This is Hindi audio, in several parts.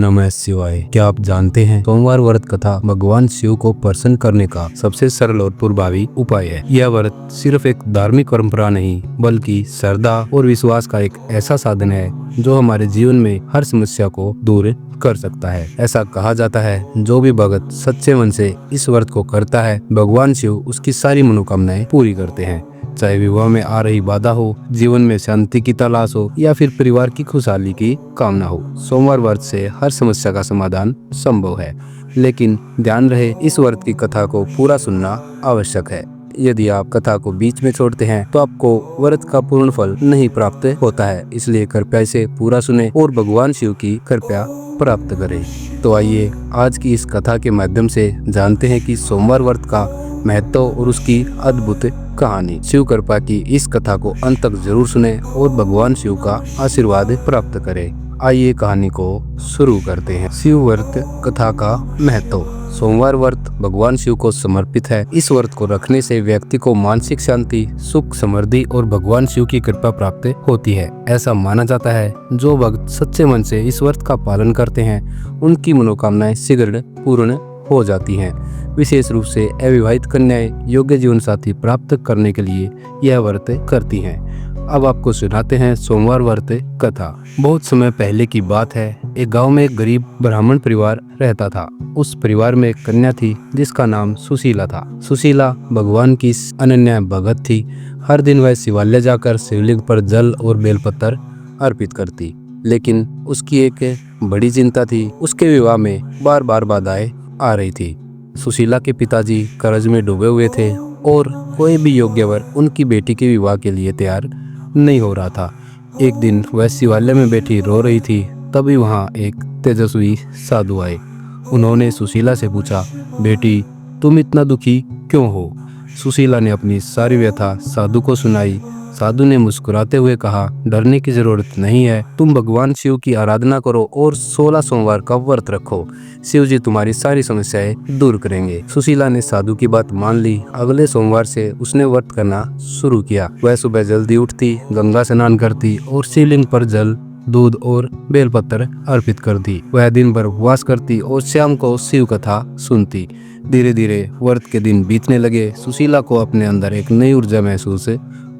नमः शिवाय। क्या आप जानते हैं सोमवार व्रत कथा भगवान शिव को प्रसन्न करने का सबसे सरल और प्रभावी उपाय है। यह व्रत सिर्फ एक धार्मिक परंपरा नहीं बल्कि श्रद्धा और विश्वास का एक ऐसा साधन है जो हमारे जीवन में हर समस्या को दूर कर सकता है। ऐसा कहा जाता है जो भी भक्त सच्चे मन से इस व्रत को करता है भगवान शिव उसकी सारी मनोकामनाएं पूरी करते हैं। चाहे विवाह में आ रही बाधा हो, जीवन में शांति की तलाश हो या फिर परिवार की खुशहाली की कामना हो, सोमवार व्रत से हर समस्या का समाधान संभव है। लेकिन ध्यान रहे, इस व्रत की कथा को पूरा सुनना आवश्यक है। यदि आप कथा को बीच में छोड़ते हैं तो आपको व्रत का पूर्ण फल नहीं प्राप्त होता है। इसलिए कृपया इसे पूरा सुने और भगवान शिव की कृपा प्राप्त करें। तो आइए आज की इस कथा के माध्यम से जानते हैं कि सोमवार व्रत का महत्व और उसकी अद्भुत कहानी। शिव कृपा की इस कथा को अंत तक जरूर सुने और भगवान शिव का आशीर्वाद प्राप्त करें। आइए कहानी को शुरू करते हैं। शिव व्रत कथा का महत्व। सोमवार व्रत भगवान शिव को समर्पित है। इस व्रत को रखने से व्यक्ति को मानसिक शांति, सुख, समृद्धि और भगवान शिव की कृपा प्राप्त होती है। ऐसा माना जाता है जो भक्त सच्चे मन से इस व्रत का पालन करते हैं उनकी मनोकामनाएं शीघ्र पूर्ण हो जाती हैं। विशेष रूप से अविवाहित कन्याएं योग्य जीवन साथी प्राप्त करने के लिए यह व्रत करती हैं। अब आपको सुनाते हैं सोमवार व्रत कथा। बहुत समय पहले की बात है। एक गांव में एक गरीब ब्राह्मण परिवार रहता था। उस परिवार में एक कन्या थी जिसका नाम सुशीला था। सुशीला भगवान की अनन्य भगत थी। हर दिन वह शिवालय जाकर शिवलिंग पर जल और बेलपत्र अर्पित करती। लेकिन उसकी एक बड़ी चिंता थी, उसके विवाह में बार बार बाधाएं आ रही थी। सुशीला के पिताजी कर्ज में डूबे हुए थे और कोई भी योग्य वर उनकी बेटी के विवाह के लिए तैयार नहीं हो रहा था। एक दिन वह शिवालय में बैठी रो रही थी, तभी वहां एक तेजस्वी साधु आए। उन्होंने सुशीला से पूछा, बेटी तुम इतना दुखी क्यों हो? सुशीला ने अपनी सारी व्यथा साधु को सुनाई। साधु ने मुस्कुराते हुए कहा, डरने की जरूरत नहीं है, तुम भगवान शिव की आराधना करो और 16 सोमवार का व्रत रखो। शिव जी तुम्हारी सारी समस्याएं दूर करेंगे। सुशीला ने साधु की बात मान ली। अगले सोमवार से उसने व्रत करना शुरू किया। वह सुबह जल्दी उठती, गंगा स्नान करती और शिवलिंग पर जल, दूध और बेलपत्र अर्पित करती। वह दिन भर उपवास करती और शाम को शिव कथा सुनती। धीरे धीरे व्रत के दिन बीतने लगे। सुशीला को अपने अंदर एक नई ऊर्जा महसूस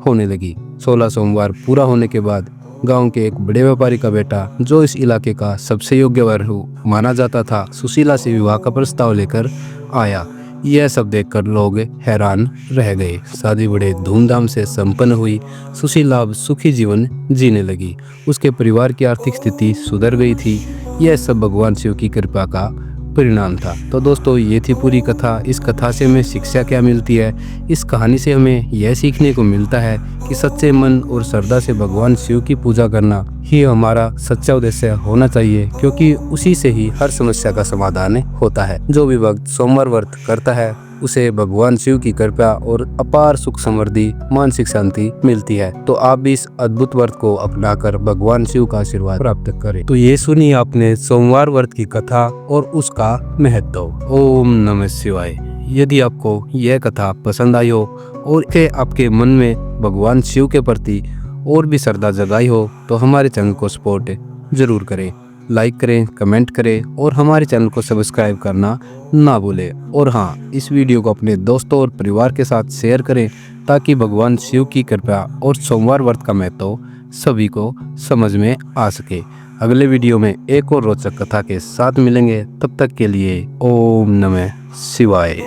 होने लगी। 16 सोमवार पूरा होने के बाद गांव के एक बड़े व्यापारी का बेटा, जो इस इलाके का सबसे योग्य वर माना जाता था, सुशीला से विवाह का प्रस्ताव लेकर आया। यह सब देखकर लोग हैरान रह गए। शादी बड़े धूमधाम से संपन्न हुई। सुशीला अब सुखी जीवन जीने लगी। उसके परिवार की आर्थिक स्थिति सुधर गई थी। यह सब भगवान शिव की कृपा का परिणाम था। तो दोस्तों, ये थी पूरी कथा। इस कथा से हमें शिक्षा क्या मिलती है? इस कहानी से हमें यह सीखने को मिलता है कि सच्चे मन और श्रद्धा से भगवान शिव की पूजा करना ही हमारा सच्चा उद्देश्य होना चाहिए, क्योंकि उसी से ही हर समस्या का समाधान होता है। जो भी भक्त सोमवार व्रत करता है उसे भगवान शिव की कृपा और अपार सुख, समृद्धि, मानसिक शांति मिलती है। तो आप भी इस अद्भुत व्रत को अपनाकर भगवान शिव का आशीर्वाद प्राप्त करें। तो ये सुनी आपने सोमवार व्रत की कथा और उसका महत्व। ओम नमः शिवाय। यदि आपको यह कथा पसंद आई हो और आपके मन में भगवान शिव के प्रति और भी श्रद्धा जगाई हो तो हमारे चैनल को सपोर्ट जरूर करें, लाइक करें, कमेंट करें और हमारे चैनल को सब्सक्राइब करना ना भूलें। और हाँ, इस वीडियो को अपने दोस्तों और परिवार के साथ शेयर करें ताकि भगवान शिव की कृपा और सोमवार व्रत का महत्व सभी को समझ में आ सके। अगले वीडियो में एक और रोचक कथा के साथ मिलेंगे। तब तक के लिए ओम नमः शिवाय।